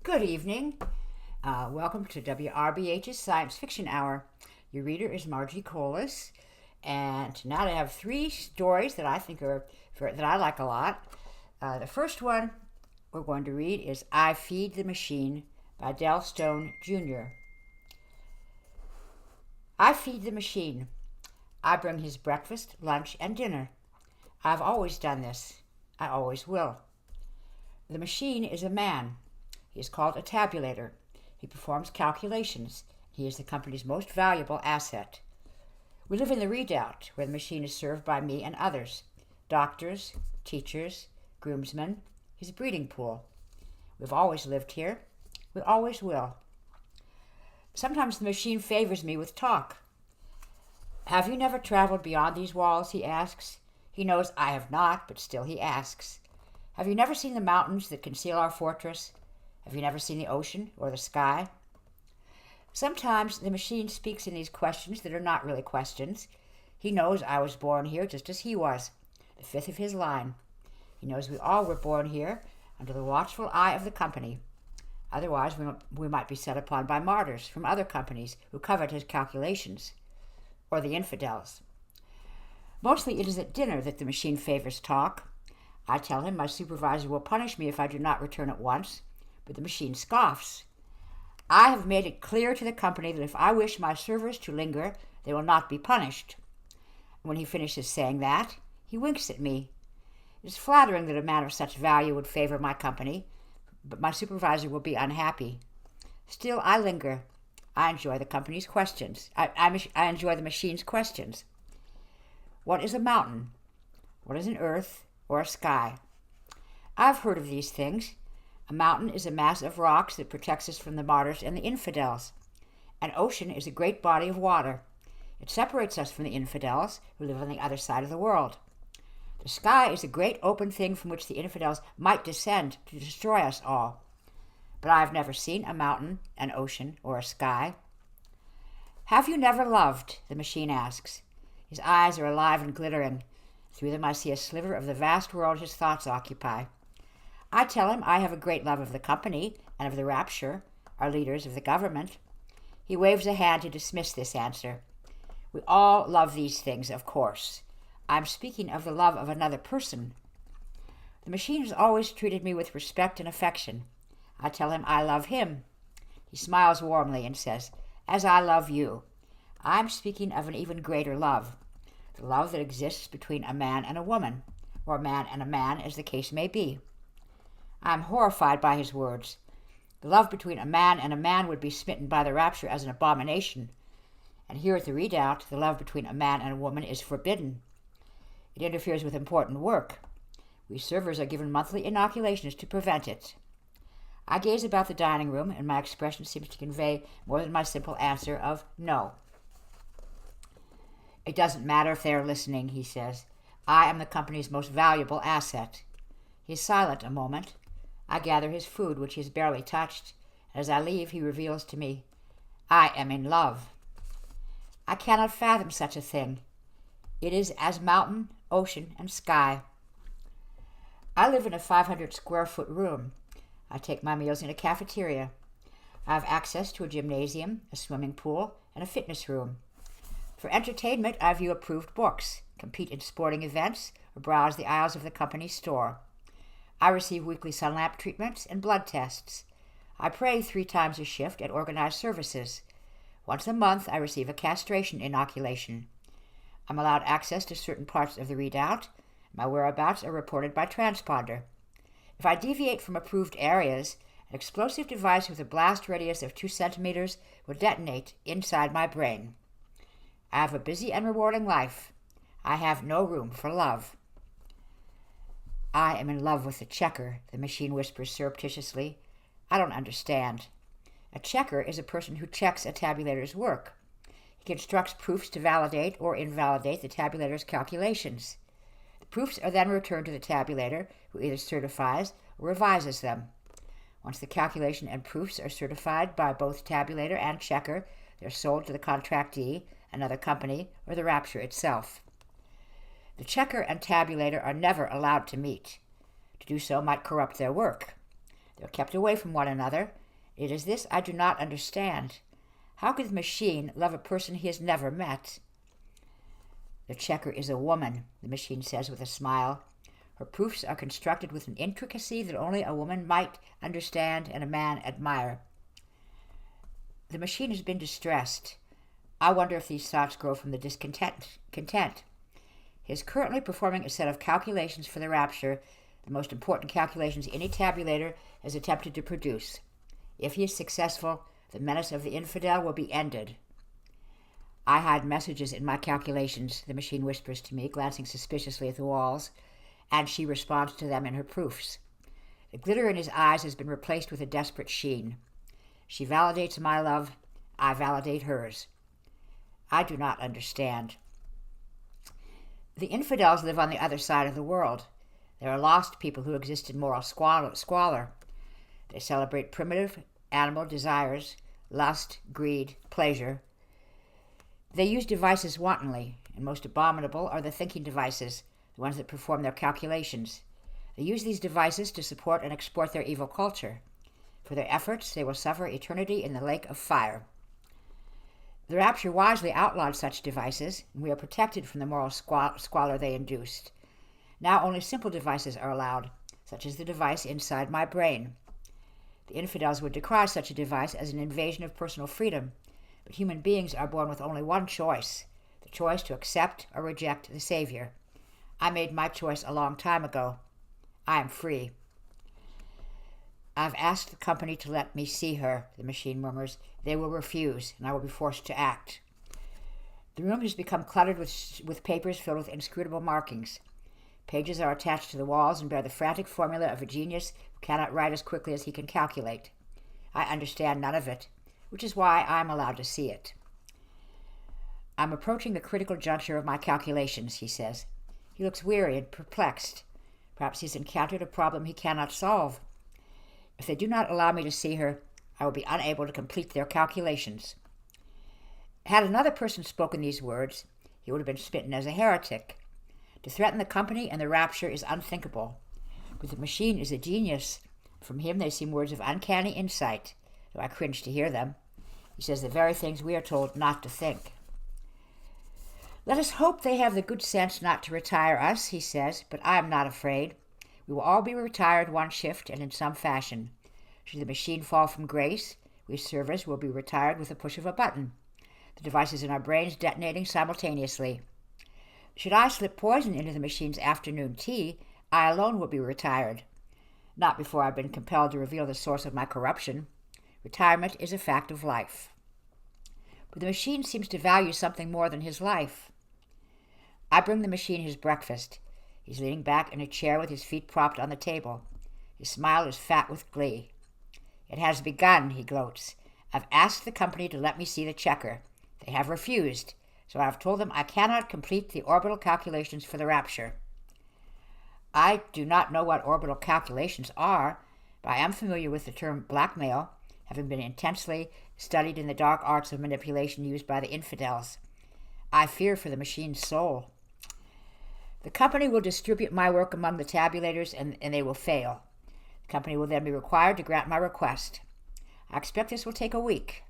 Good evening. Welcome to WRBH's Science Fiction Hour. Your reader is Margie Colas, and tonight I have three stories that I think that I like a lot. The first one we're going to read is "I Feed the Machine" by Del Stone Jr. I feed the machine. I bring his breakfast, lunch, and dinner. I've always done this. I always will. The machine is a man. He is called a tabulator. He performs calculations. He is the company's most valuable asset. We live in the Redoubt, where the machine is served by me and others. Doctors, teachers, groomsmen, his breeding pool. We've always lived here. We always will. Sometimes the machine favors me with talk. Have you never traveled beyond these walls, he asks. He knows I have not, but still he asks. Have you never seen the mountains that conceal our fortress? Have you never seen the ocean or the sky? Sometimes the machine speaks in these questions that are not really questions. He knows I was born here just as he was, the fifth of his line. He knows we all were born here under the watchful eye of the company. Otherwise, we might be set upon by martyrs from other companies who covered his calculations, or the infidels. Mostly it is at dinner that the machine favors talk. I tell him my supervisor will punish me if I do not return at once, but the machine scoffs. I have made it clear to the company that if I wish my servers to linger, they will not be punished. When he finishes saying that, he winks at me. It is flattering that a man of such value would favor my company, but my supervisor will be unhappy. Still, I linger. I enjoy the company's questions. I enjoy the machine's questions. What is a mountain? What is an earth or a sky? I've heard of these things. A mountain is a mass of rocks that protects us from the martyrs and the infidels. An ocean is a great body of water. It separates us from the infidels who live on the other side of the world. The sky is a great open thing from which the infidels might descend to destroy us all. But I have never seen a mountain, an ocean, or a sky. Have you never loved? The machine asks. His eyes are alive and glittering. Through them I see a sliver of the vast world his thoughts occupy. I tell him I have a great love of the company and of the rapture, our leaders of the government. He waves a hand to dismiss this answer. We all love these things, of course. I'm speaking of the love of another person. The machine has always treated me with respect and affection. I tell him I love him. He smiles warmly and says, as I love you. I'm speaking of an even greater love, the love that exists between a man and a woman, or a man and a man, as the case may be. I am horrified by his words. The love between a man and a man would be smitten by the rapture as an abomination. And here at the Redoubt, the love between a man and a woman is forbidden. It interferes with important work. We servers are given monthly inoculations to prevent it. I gaze about the dining room, and my expression seems to convey more than my simple answer of no. It doesn't matter if they are listening, he says. I am the company's most valuable asset. He is silent a moment. I gather his food, which he has barely touched. As I leave, he reveals to me, I am in love. I cannot fathom such a thing. It is as mountain, ocean, and sky. I live in a 500-square-foot room. I take my meals in a cafeteria. I have access to a gymnasium, a swimming pool, and a fitness room. For entertainment, I view approved books, compete in sporting events, or browse the aisles of the company's store. I receive weekly sun lamp treatments and blood tests. I pray 3 times a shift at organized services. Once a month, I receive a castration inoculation. I'm allowed access to certain parts of the Redoubt. My whereabouts are reported by transponder. If I deviate from approved areas, an explosive device with a blast radius of 2 centimeters will detonate inside my brain. I have a busy and rewarding life. I have no room for love. I am in love with the checker, the machine whispers surreptitiously. I don't understand. A checker is a person who checks a tabulator's work. He constructs proofs to validate or invalidate the tabulator's calculations. The proofs are then returned to the tabulator, who either certifies or revises them. Once the calculation and proofs are certified by both tabulator and checker, they're sold to the contractee, another company, or the rapture itself. The checker and tabulator are never allowed to meet. To do so might corrupt their work. They are kept away from one another. It is this I do not understand. How could the machine love a person he has never met? The checker is a woman, the machine says with a smile. Her proofs are constructed with an intricacy that only a woman might understand and a man admire. The machine has been distressed. I wonder if these thoughts grow from the discontent. He is currently performing a set of calculations for the rapture, the most important calculations any tabulator has attempted to produce. If he is successful, the menace of the infidel will be ended. I hide messages in my calculations, the machine whispers to me, glancing suspiciously at the walls, and she responds to them in her proofs. The glitter in his eyes has been replaced with a desperate sheen. She validates my love, I validate hers. I do not understand. The infidels live on the other side of the world. They are lost people who exist in moral squalor. They celebrate primitive animal desires, lust, greed, pleasure. They use devices wantonly, and most abominable are the thinking devices, the ones that perform their calculations. They use these devices to support and export their evil culture. For their efforts, they will suffer eternity in the lake of fire. The rapture wisely outlawed such devices, and we are protected from the moral squalor they induced. Now only simple devices are allowed, such as the device inside my brain. The infidels would decry such a device as an invasion of personal freedom, but human beings are born with only one choice, the choice to accept or reject the Savior. I made my choice a long time ago. I am free. I've asked the company to let me see her, the machine murmurs. They will refuse, and I will be forced to act. The room has become cluttered with papers filled with inscrutable markings. Pages are attached to the walls and bear the frantic formula of a genius who cannot write as quickly as he can calculate. I understand none of it, which is why I am allowed to see it. I'm approaching the critical juncture of my calculations, he says. He looks weary and perplexed. Perhaps he's encountered a problem he cannot solve. If they do not allow me to see her, I will be unable to complete their calculations. Had another person spoken these words, he would have been smitten as a heretic. To threaten the company and the rapture is unthinkable. But the machine is a genius. From him they seem words of uncanny insight, though I cringe to hear them. He says the very things we are told not to think. Let us hope they have the good sense not to retire us, he says, but I am not afraid. We will all be retired one shift and in some fashion. Should the machine fall from grace, we servers will be retired with the push of a button, the devices in our brains detonating simultaneously. Should I slip poison into the machine's afternoon tea, I alone will be retired. Not before I've been compelled to reveal the source of my corruption. Retirement is a fact of life. But the machine seems to value something more than his life. I bring the machine his breakfast. He's leaning back in a chair with his feet propped on the table. His smile is fat with glee. It has begun, he gloats. I've asked the company to let me see the checker. They have refused, so I've told them I cannot complete the orbital calculations for the rapture. I do not know what orbital calculations are, but I am familiar with the term blackmail, having been intensely studied in the dark arts of manipulation used by the infidels. I fear for the machine's soul. The company will distribute my work among the tabulators, and they will fail. The company will then be required to grant my request. I expect this will take a week.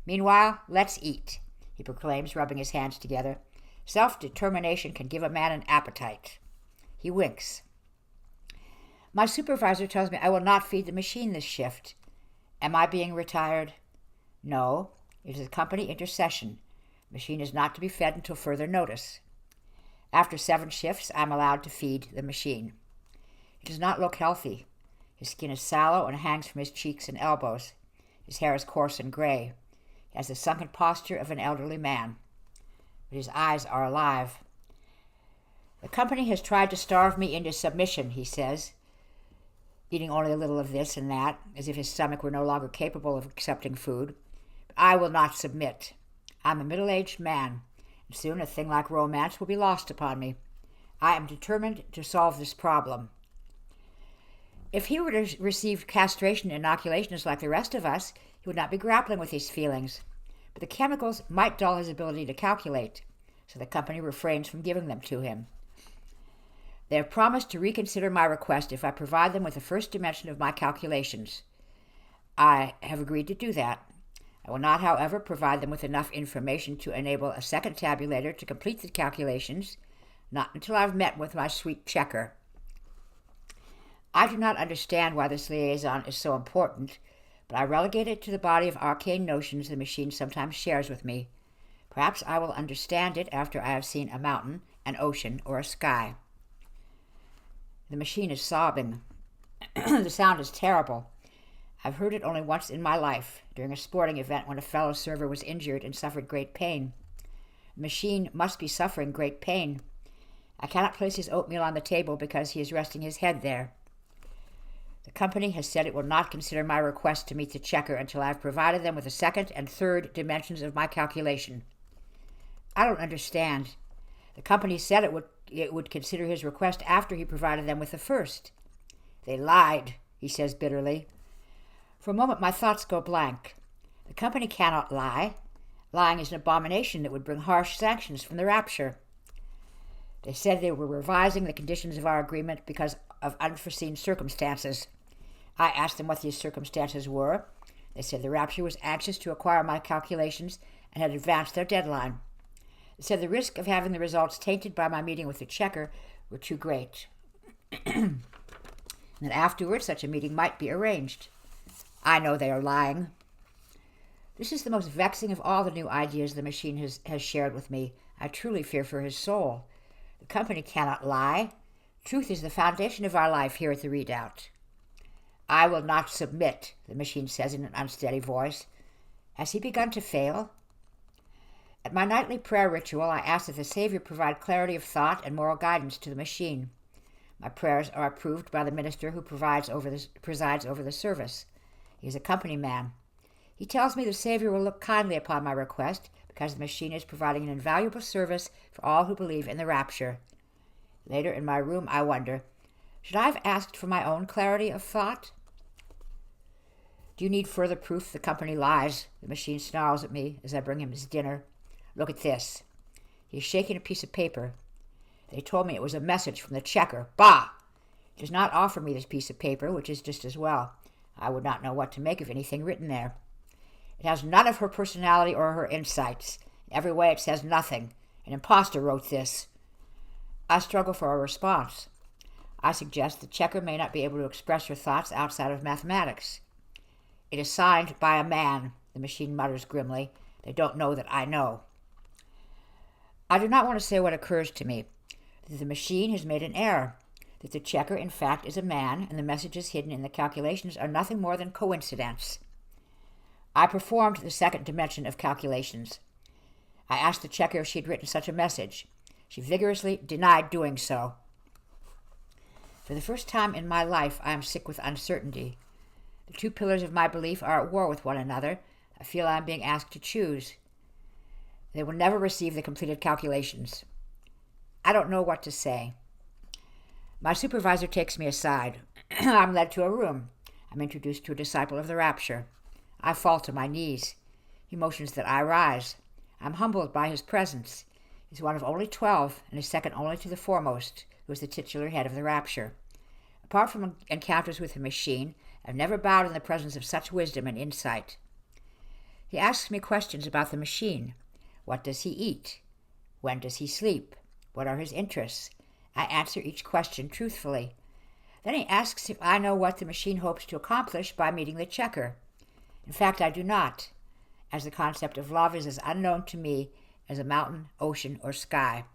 Meanwhile, let's eat, he proclaims, rubbing his hands together. Self-determination can give a man an appetite. He winks. My supervisor tells me I will not feed the machine this shift. Am I being retired? No, it is a company intercession. The machine is not to be fed until further notice. After 7 shifts, I am allowed to feed the machine. He does not look healthy. His skin is sallow and hangs from his cheeks and elbows. His hair is coarse and gray. He has the sunken posture of an elderly man. But his eyes are alive. The company has tried to starve me into submission, he says, eating only a little of this and that, as if his stomach were no longer capable of accepting food. But I will not submit. I'm a middle-aged man, and soon a thing like romance will be lost upon me. I am determined to solve this problem. If he were to receive castration inoculations like the rest of us, he would not be grappling with these feelings. But the chemicals might dull his ability to calculate, so the company refrains from giving them to him. They have promised to reconsider my request if I provide them with the first dimension of my calculations. I have agreed to do that. I will not, however, provide them with enough information to enable a second tabulator to complete the calculations, not until I've met with my sweet checker. I do not understand why this liaison is so important, but I relegate it to the body of arcane notions the machine sometimes shares with me. Perhaps I will understand it after I have seen a mountain, an ocean, or a sky. The machine is sobbing. The sound is terrible. I've heard it only once in my life, during a sporting event when a fellow server was injured and suffered great pain. The machine must be suffering great pain. I cannot place his oatmeal on the table because he is resting his head there. The company has said it will not consider my request to meet the checker until I have provided them with the second and third dimensions of my calculation. I don't understand. The company said it would consider his request after he provided them with the first. They lied, he says bitterly. For a moment my thoughts go blank. The company cannot lie. Lying is an abomination that would bring harsh sanctions from the rapture. They said they were revising the conditions of our agreement because of unforeseen circumstances. I asked them what these circumstances were. They said the rapture was anxious to acquire my calculations and had advanced their deadline. They said the risk of having the results tainted by my meeting with the checker were too great, and that afterwards such a meeting might be arranged. I know they are lying. This is the most vexing of all the new ideas the machine has shared with me. I truly fear for his soul. The company cannot lie. Truth is the foundation of our life here at the Redoubt. I will not submit, the machine says in an unsteady voice. Has he begun to fail? At my nightly prayer ritual, I ask that the Savior provide clarity of thought and moral guidance to the machine. My prayers are approved by the minister who presides over the service. He is a company man. He tells me the Savior will look kindly upon my request because the machine is providing an invaluable service for all who believe in the rapture. Later in my room, I wonder, should I have asked for my own clarity of thought? Do you need further proof the company lies? The machine snarls at me as I bring him his dinner. Look at this. He is shaking a piece of paper. They told me it was a message from the checker. Bah! He does not offer me this piece of paper, which is just as well. I would not know what to make of anything written there. It has none of her personality or her insights. In every way it says nothing. An impostor wrote this. I struggle for a response. I suggest the checker may not be able to express her thoughts outside of mathematics. It is signed by a man, the machine mutters grimly. They don't know that I know. I do not want to say what occurs to me, that the machine has made an error, that the checker in fact is a man, and the messages hidden in the calculations are nothing more than coincidence. I performed the second dimension of calculations. I asked the checker if she had written such a message. She vigorously denied doing so. For the first time in my life, I am sick with uncertainty. The two pillars of my belief are at war with one another. I feel I am being asked to choose. They will never receive the completed calculations. I don't know what to say. My supervisor takes me aside. I'm led to a room. I'm introduced to a disciple of the rapture. I fall to my knees. He motions that I rise. I'm humbled by his presence. He's one of only 12 and is second only to the foremost, who is the titular head of the rapture. Apart from encounters with the machine, I've never bowed in the presence of such wisdom and insight. He asks me questions about the machine. What does he eat? When does he sleep? What are his interests? I answer each question truthfully. Then he asks if I know what the machine hopes to accomplish by meeting the checker. In fact, I do not, as the concept of love is as unknown to me as a mountain, ocean, or sky.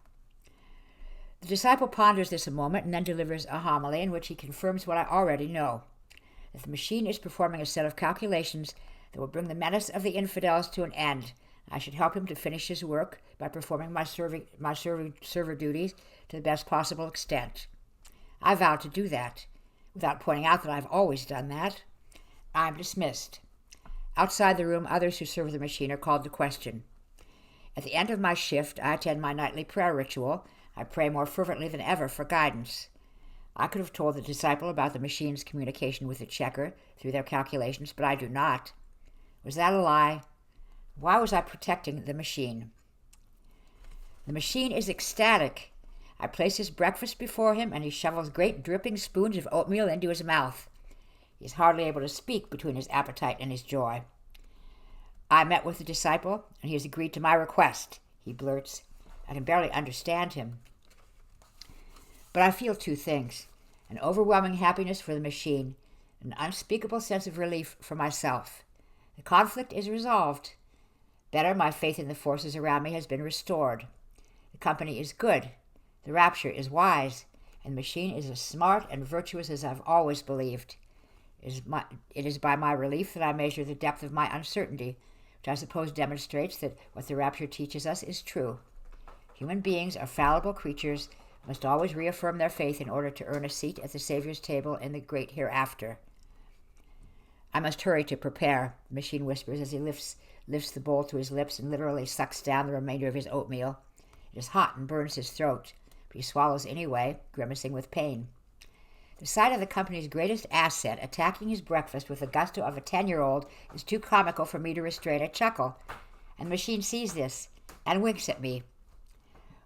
The disciple ponders this a moment and then delivers a homily in which he confirms what I already know, that the machine is performing a set of calculations that will bring the menace of the infidels to an end. I should help him to finish his work by performing my server duties to the best possible extent. I vow to do that, without pointing out that I've always done that. I am dismissed. Outside the room, others who serve the machine are called to question. At the end of my shift, I attend my nightly prayer ritual. I pray more fervently than ever for guidance. I could have told the disciple about the machine's communication with the checker through their calculations, but I do not. Was that a lie? Why was I protecting the machine? The machine is ecstatic. I place his breakfast before him, and he shovels great dripping spoons of oatmeal into his mouth. He is hardly able to speak between his appetite and his joy. I met with the disciple, and he has agreed to my request, he blurts. I can barely understand him. But I feel two things: an overwhelming happiness for the machine, an unspeakable sense of relief for myself. The conflict is resolved. Better, my faith in the forces around me has been restored. The company is good. The rapture is wise. And the machine is as smart and virtuous as I've always believed. It is by my relief that I measure the depth of my uncertainty, which I suppose demonstrates that what the rapture teaches us is true. Human beings are fallible creatures, must always reaffirm their faith in order to earn a seat at the Savior's table in the great hereafter. I must hurry to prepare, the machine whispers as he lifts the bowl to his lips and literally sucks down the remainder of his oatmeal. It is hot and burns his throat, but he swallows anyway, grimacing with pain. The sight of the company's greatest asset attacking his breakfast with the gusto of a 10-year-old is too comical for me to restrain a chuckle, and the machine sees this and winks at me.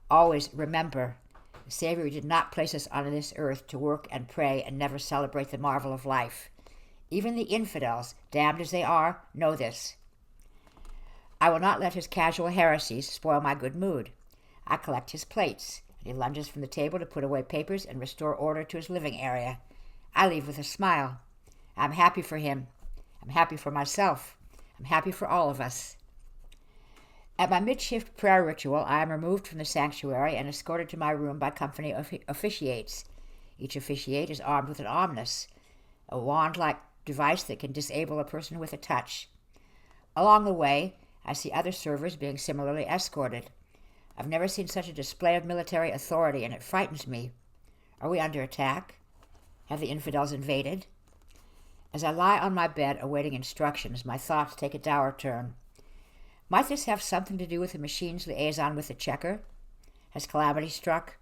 Always remember, the Savior did not place us on this earth to work and pray and never celebrate the marvel of life. Even the infidels, damned as they are, know this. I will not let his casual heresies spoil my good mood. I collect his plates, and he lunges from the table to put away papers and restore order to his living area. I leave with a smile. I'm happy for him. I'm happy for myself. I'm happy for all of us. At my mid-shift prayer ritual, I am removed from the sanctuary and escorted to my room by company officiates. Each officiate is armed with an omnis, a wand-like device that can disable a person with a touch. Along the way, I see other servers being similarly escorted. I've never seen such a display of military authority, and it frightens me. Are we under attack? Have the infidels invaded? As I lie on my bed awaiting instructions, my thoughts take a dour turn. Might this have something to do with the machine's liaison with the checker? Has calamity struck?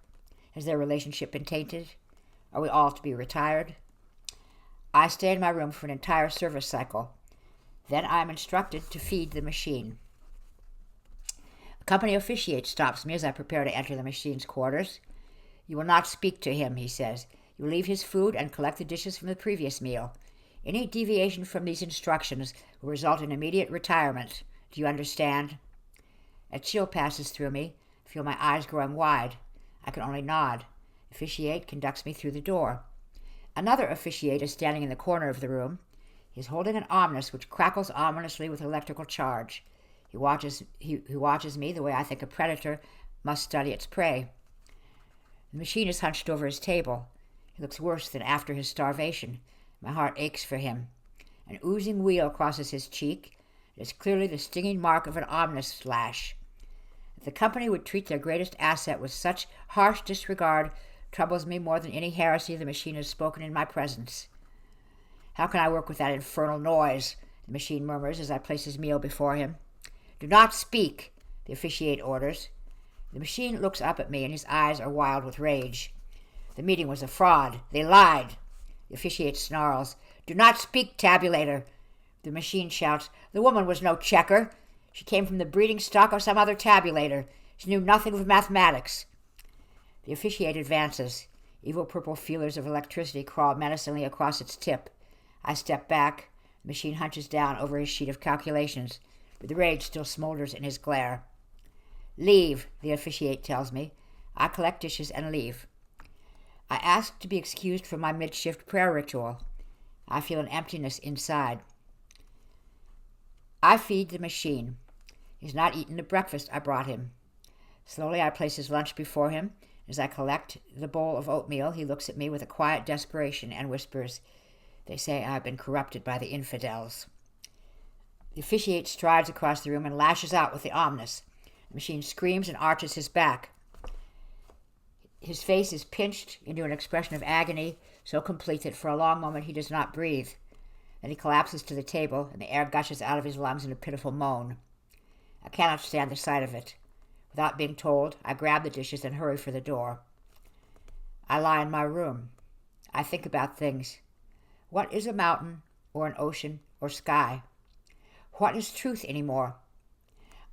Has their relationship been tainted? Are we all to be retired? I stay in my room for an entire service cycle. Then I am instructed to feed the machine. A company officiate stops me as I prepare to enter the machine's quarters. You will not speak to him, he says. You will leave his food and collect the dishes from the previous meal. Any deviation from these instructions will result in immediate retirement. Do you understand? A chill passes through me. I feel my eyes growing wide. I can only nod. The officiate conducts me through the door. Another officiate is standing in the corner of the room. He is holding an omnis which crackles ominously with electrical charge. He watches me the way I think a predator must study its prey. The machine is hunched over his table. He looks worse than after his starvation. My heart aches for him. An oozing wheal crosses his cheek. It is clearly the stinging mark of an omnis slash. That the company would treat their greatest asset with such harsh disregard troubles me more than any heresy the machine has spoken in my presence. How can I work with that infernal noise? The machine murmurs as I place his meal before him. Do not speak, the officiate orders. The machine looks up at me, and his eyes are wild with rage. The meeting was a fraud. They lied. The officiate snarls. Do not speak, tabulator. The machine shouts. The woman was no checker. She came from the breeding stock of some other tabulator. She knew nothing of mathematics. The officiate advances. Evil purple feelers of electricity crawl menacingly across its tip. I step back. The machine hunches down over his sheet of calculations, but the rage still smolders in his glare. Leave, the officiate tells me. I collect dishes and leave. I ask to be excused from my mid-shift prayer ritual. I feel an emptiness inside. I feed the machine. He's not eaten the breakfast I brought him. Slowly I place his lunch before him. As I collect the bowl of oatmeal, he looks at me with a quiet desperation and whispers, They say I've been corrupted by the infidels. The officiate strides across the room and lashes out with the omnis. The machine screams and arches his back. His face is pinched into an expression of agony, so complete that for a long moment he does not breathe. Then he collapses to the table, and the air gushes out of his lungs in a pitiful moan. I cannot stand the sight of it. Without being told, I grab the dishes and hurry for the door. I lie in my room. I think about things. What is a mountain, or an ocean, or sky? What is truth anymore?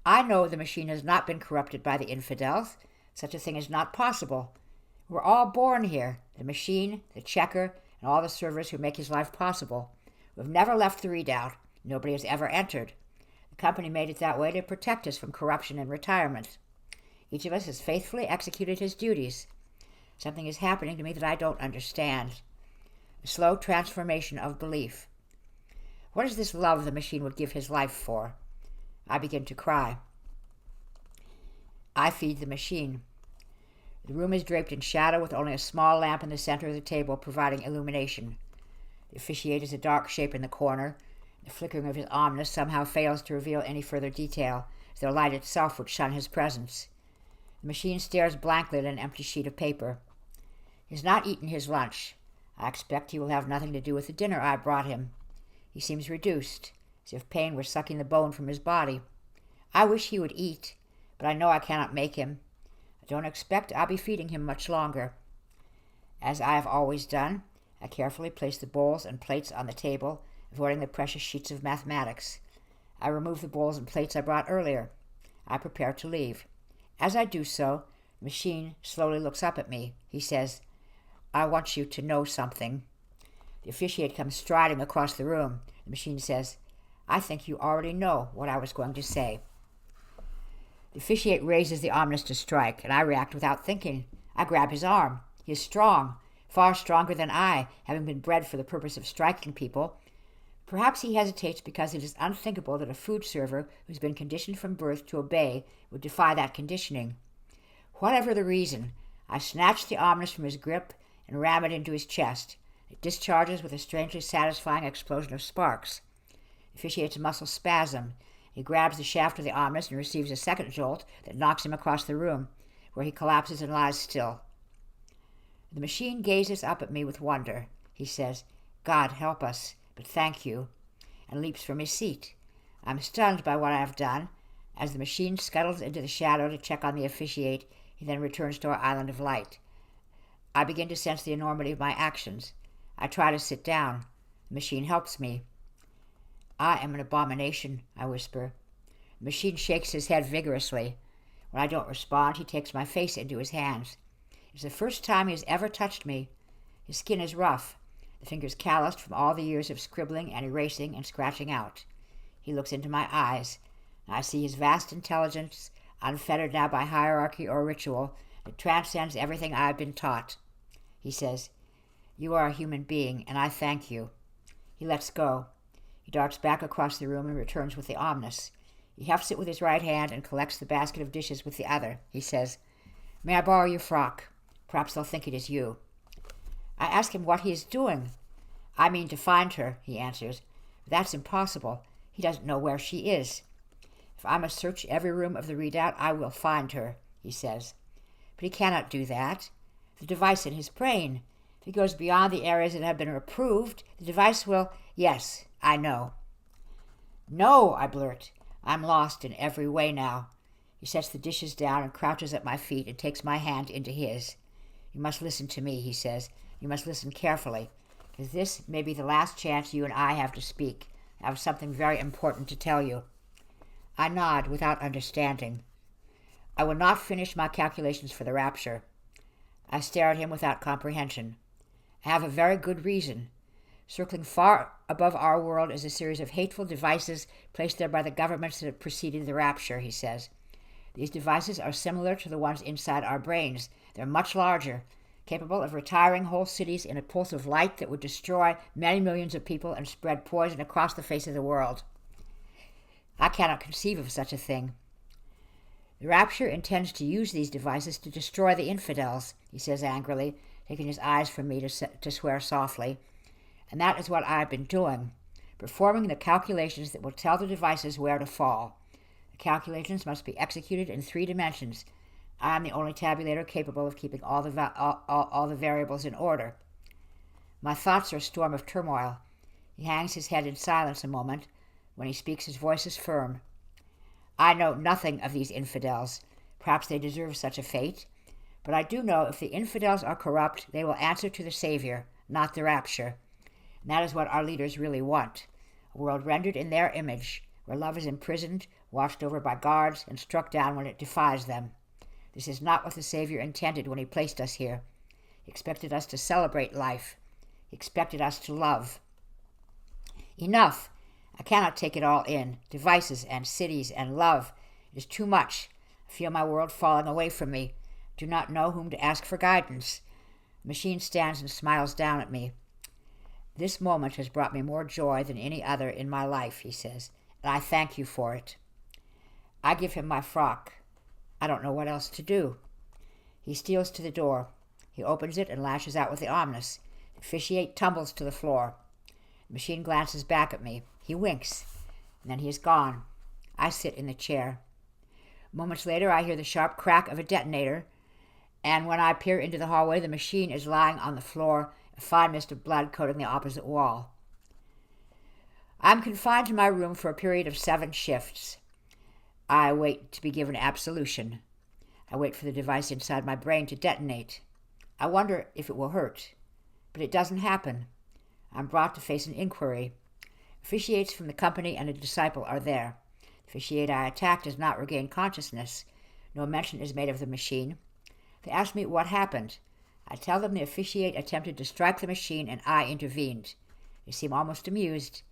I know the machine has not been corrupted by the infidels. Such a thing is not possible. We're all born here, the machine, the checker, and all the servers who make his life possible. We've never left the Redoubt. Nobody has ever entered. The company made it that way to protect us from corruption and retirement. Each of us has faithfully executed his duties. Something is happening to me that I don't understand. A slow transformation of belief. What is this love the machine would give his life for? I begin to cry. I feed the machine. The room is draped in shadow with only a small lamp in the center of the table providing illumination. The officiate is a dark shape in the corner. The flickering of his ominous somehow fails to reveal any further detail, as though light itself would shun his presence. The machine stares blankly at an empty sheet of paper. He has not eaten his lunch. I expect he will have nothing to do with the dinner I brought him. He seems reduced, as if pain were sucking the bone from his body. I wish he would eat, but I know I cannot make him. I don't expect I'll be feeding him much longer. As I have always done, I carefully place the bowls and plates on the table, avoiding the precious sheets of mathematics. I remove the bowls and plates I brought earlier. I prepare to leave. As I do so, the machine slowly looks up at me. He says, "I want you to know something." The officiate comes striding across the room. The machine says, "I think you already know what I was going to say." The officiate raises the ominous to strike, and I react without thinking. I grab his arm. He is strong, far stronger than I, having been bred for the purpose of striking people. Perhaps he hesitates because it is unthinkable that a food server who's been conditioned from birth to obey would defy that conditioning. Whatever the reason, I snatch the ominous from his grip and ram it into his chest. It discharges with a strangely satisfying explosion of sparks. The officiate's muscles spasm. He grabs the shaft of the ominous and receives a second jolt that knocks him across the room, where he collapses and lies still. The machine gazes up at me with wonder. He says, "God help us, but thank you," and leaps from his seat. I'm stunned by what I have done. As the machine scuttles into the shadow to check on the officiate, he then returns to our island of light. I begin to sense the enormity of my actions. I try to sit down. The machine helps me. "I am an abomination," I whisper. The machine shakes his head vigorously. When I don't respond, he takes my face into his hands. It's the first time he has ever touched me. His skin is rough, the fingers calloused from all the years of scribbling and erasing and scratching out. He looks into my eyes, and I see his vast intelligence, unfettered now by hierarchy or ritual, that transcends everything I have been taught. He says, "You are a human being, and I thank you." He lets go. He darts back across the room and returns with the ominous. He hefts it with his right hand and collects the basket of dishes with the other. He says, "May I borrow your frock? Perhaps they'll think it is you." I ask him what he is doing. "I mean to find her," he answers. "But that's impossible. He doesn't know where she is." "If I must search every room of the Redoubt, I will find her," he says. But he cannot do that. The device in his brain. If he goes beyond the areas that have been approved, the device will... Yes, I know. "No," I blurt. "I'm lost in every way now." He sets the dishes down and crouches at my feet and takes my hand into his. "You must listen to me," he says. "You must listen carefully, because this may be the last chance you and I have to speak. I have something very important to tell you." I nod without understanding. "I will not finish my calculations for the rapture." I stare at him without comprehension. "I have a very good reason. Circling far above our world is a series of hateful devices placed there by the governments that have preceded the rapture," he says. "These devices are similar to the ones inside our brains. They're much larger, capable of retiring whole cities in a pulse of light that would destroy many millions of people and spread poison across the face of the world. I cannot conceive of such a thing." "The rapture intends to use these devices to destroy the infidels," he says angrily, taking his eyes from me to swear softly. "And that is what I have been doing, performing the calculations that will tell the devices where to fall. The calculations must be executed in 3 dimensions. I am the only tabulator capable of keeping all the variables in order." My thoughts are a storm of turmoil. He hangs his head in silence a moment. When he speaks, his voice is firm. "I know nothing of these infidels. Perhaps they deserve such a fate. But I do know if the infidels are corrupt, they will answer to the Savior, not the rapture. And that is what our leaders really want. A world rendered in their image, where love is imprisoned, watched over by guards, and struck down when it defies them. This is not what the Savior intended when he placed us here. He expected us to celebrate life. He expected us to love. Enough! I cannot take it all in. Devices and cities and love. It is too much. I feel my world falling away from me. Do not know whom to ask for guidance. The machine stands and smiles down at me. This moment has brought me more joy than any other in my life, he says, and I thank you for it. I give him my frock. I don't know what else to do. He steals to the door. He opens it and lashes out with the omnis. The officiate tumbles to the floor. The machine glances back at me. He winks, and then he is gone. I sit in the chair. Moments later, I hear the sharp crack of a detonator, and when I peer into the hallway, the machine is lying on the floor, a fine mist of blood coating the opposite wall. I'm confined to my room for a period of 7 shifts. I wait to be given absolution. I wait for the device inside my brain to detonate. I wonder if it will hurt, but it doesn't happen. I'm brought to face an inquiry. Officiates from the company and a disciple are there. The officiate I attacked does not regain consciousness. No mention is made of the machine. They ask me what happened. I tell them the officiate attempted to strike the machine and I intervened. They seem almost amused.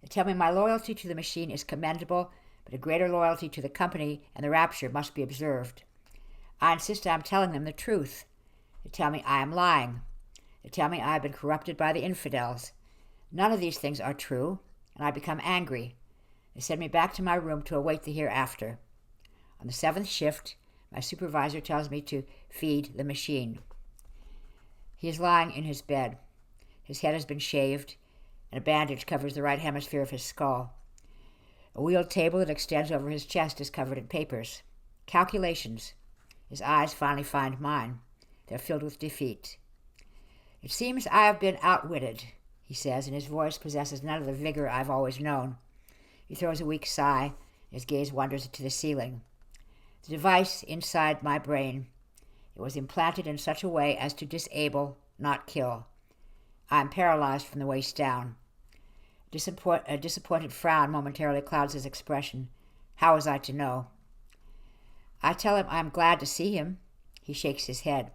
They tell me my loyalty to the machine is commendable, but a greater loyalty to the company and the rapture must be observed. I insist I am telling them the truth. They tell me I am lying. They tell me I have been corrupted by the infidels. None of these things are true, and I become angry. They send me back to my room to await the hereafter. On the 7th shift, my supervisor tells me to feed the machine. He is lying in his bed. His head has been shaved, and a bandage covers the right hemisphere of his skull. A wheeled table that extends over his chest is covered in papers. Calculations. His eyes finally find mine. They're filled with defeat. It seems I have been outwitted, he says, and his voice possesses none of the vigor I've always known. He throws a weak sigh, and his gaze wanders to the ceiling. The device inside my brain. It was implanted in such a way as to disable, not kill. I am paralyzed from the waist down. A disappointed frown momentarily clouds his expression. How was I to know? I tell him I am glad to see him. He shakes his head.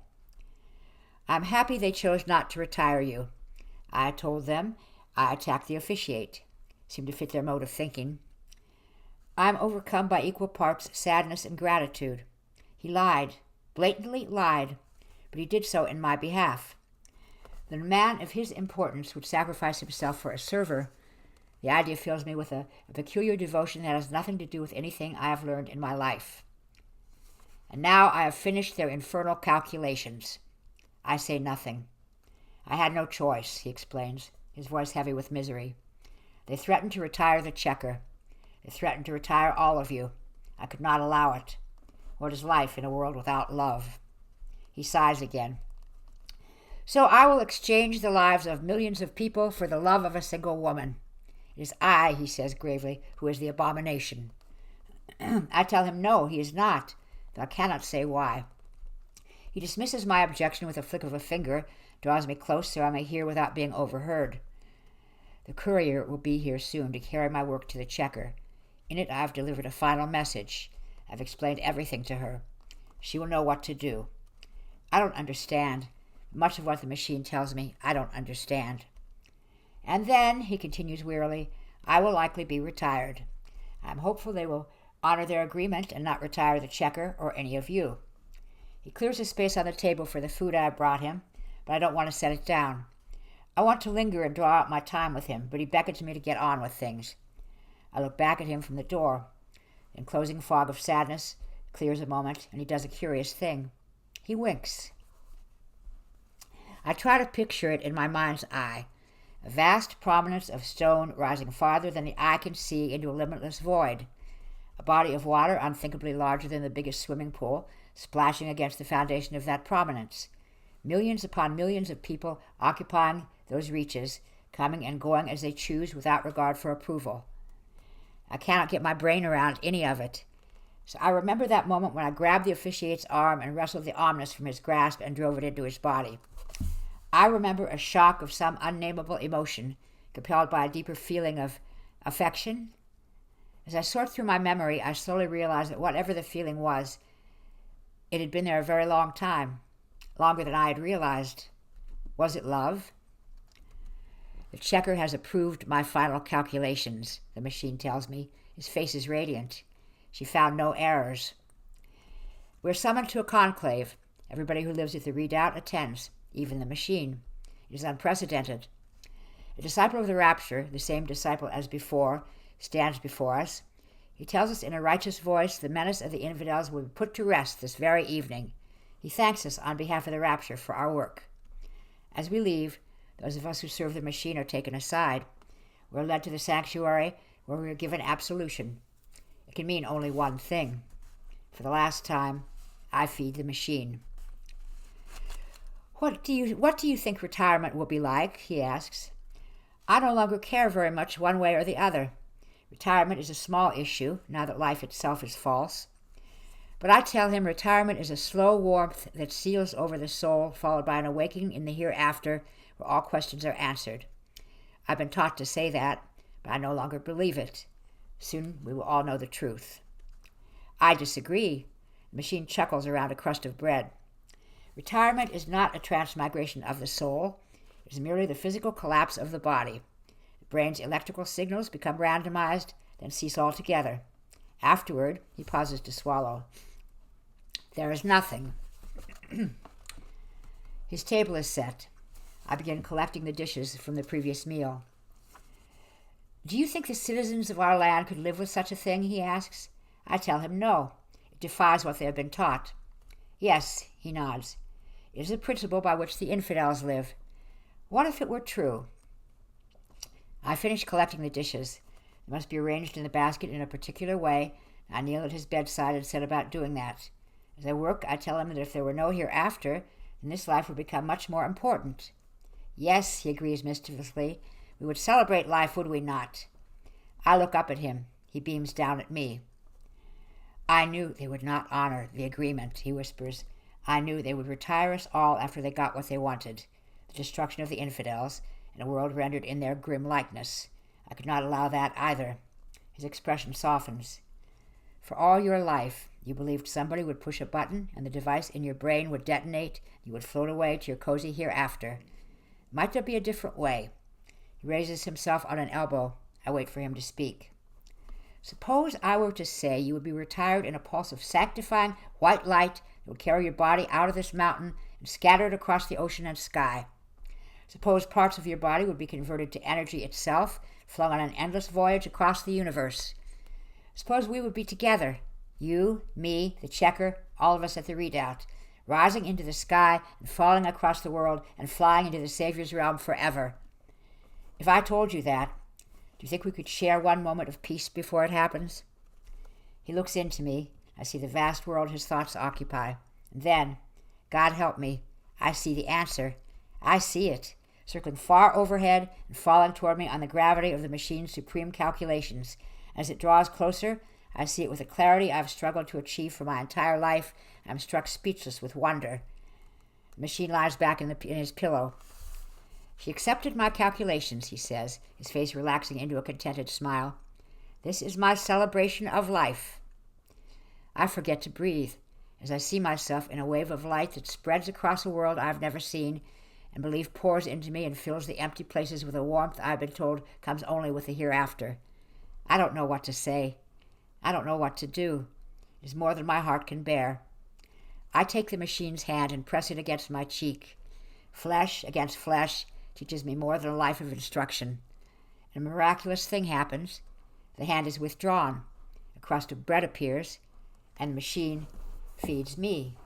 I'm happy they chose not to retire you. I told them I attacked the officiate. Seemed to fit their mode of thinking. I am overcome by equal parts sadness and gratitude. He lied, blatantly lied, but he did so in my behalf. The man of his importance would sacrifice himself for a server. The idea fills me with a peculiar devotion that has nothing to do with anything I have learned in my life. And now I have finished their infernal calculations. I say nothing. I had no choice, he explains, his voice heavy with misery. They threatened to retire the checker. They threatened to retire all of you. I could not allow it. What is life in a world without love? He sighs again. So I will exchange the lives of millions of people for the love of a single woman. It is I, he says gravely, who is the abomination. I tell him no, he is not, though I cannot say why. He dismisses my objection with a flick of a finger, draws me close so I may hear without being overheard. The courier will be here soon to carry my work to the checker. In it I have delivered a final message. I have explained everything to her. She will know what to do. I don't understand. Much of what the machine tells me, I don't understand. And then, he continues wearily, I will likely be retired. I am hopeful they will honor their agreement and not retire the checker or any of you. He clears a space on the table for the food I have brought him, but I don't want to set it down. I want to linger and draw out my time with him, but he beckons me to get on with things. I look back at him from the door. The enclosing fog of sadness clears a moment, and he does a curious thing. He winks. I try to picture it in my mind's eye, a vast prominence of stone rising farther than the eye can see into a limitless void, a body of water unthinkably larger than the biggest swimming pool, splashing against the foundation of that prominence. Millions upon millions of people occupying those reaches, coming and going as they choose without regard for approval. I cannot get my brain around any of it. So I remember that moment when I grabbed the officiate's arm and wrestled the omnis from his grasp and drove it into his body. I remember a shock of some unnameable emotion, compelled by a deeper feeling of affection. As I sort through my memory, I slowly realized that whatever the feeling was, it had been there a very long time. longer than I had realized. Was it love? The checker has approved my final calculations, the machine tells me. His face is radiant. She found no errors. We're summoned to a conclave. Everybody who lives at the redoubt attends, even the machine. It is unprecedented. A disciple of the rapture, the same disciple as before, stands before us. He tells us in a righteous voice the menace of the infidels will be put to rest this very evening. He thanks us on behalf of the rapture for our work. As we leave, those of us who serve the machine are taken aside. We're led to the sanctuary where we are given absolution. It can mean only one thing. For the last time, I feed the machine. What do you think retirement will be like? He asks. I no longer care very much one way or the other. Retirement is a small issue, now that life itself is false. But I tell him retirement is a slow warmth that seals over the soul, followed by an awakening in the hereafter, where all questions are answered. I've been taught to say that, but I no longer believe it. Soon we will all know the truth. I disagree. The machine chuckles around a crust of bread. Retirement is not a transmigration of the soul. It is merely the physical collapse of the body. The brain's electrical signals become randomized, then cease altogether. Afterward, he pauses to swallow. There is nothing. His table is set. I begin collecting the dishes from the previous meal. Do you think the citizens of our land could live with such a thing? He asks. I tell him no. It defies what they have been taught. Yes, he nods. It is a principle by which the infidels live. What if it were true? I finish collecting the dishes. They must be arranged in the basket in a particular way. I kneel at his bedside and set about doing that. As I work, I tell him that if there were no hereafter, then this life would become much more important. Yes, he agrees mischievously. We would celebrate life, would we not? I look up at him. He beams down at me. I knew they would not honor the agreement, he whispers. I knew they would retire us all after they got what they wanted, the destruction of the infidels, and a world rendered in their grim likeness. I could not allow that either. His expression softens. For all your life, you believed somebody would push a button and the device in your brain would detonate. You would float away to your cozy hereafter. Might there be a different way? He raises himself on an elbow. I wait for him to speak. Suppose I were to say you would be retired in a pulse of sanctifying white light that would carry your body out of this mountain and scatter it across the ocean and sky. Suppose parts of your body would be converted to energy itself, flung on an endless voyage across the universe. Suppose we would be together, you, me, the checker, all of us at the redoubt, rising into the sky and falling across the world and flying into the Savior's realm forever. If I told you that, do you think we could share one moment of peace before it happens? He looks into me. I see the vast world his thoughts occupy. And then, God help me, I see the answer. I see it, circling far overhead and falling toward me on the gravity of the machine's supreme calculations. As it draws closer, I see it with a clarity I've struggled to achieve for my entire life. I'm struck speechless with wonder. The machine lies back in his pillow. She accepted my calculations, he says, his face relaxing into a contented smile. This is my celebration of life. I forget to breathe as I see myself in a wave of light that spreads across a world I've never seen, and belief pours into me and fills the empty places with a warmth I've been told comes only with the hereafter. I don't know what to say. I don't know what to do. It is more than my heart can bear. I take the machine's hand and press it against my cheek. Flesh against flesh teaches me more than a life of instruction. And a miraculous thing happens. The hand is withdrawn. A crust of bread appears, and the machine feeds me.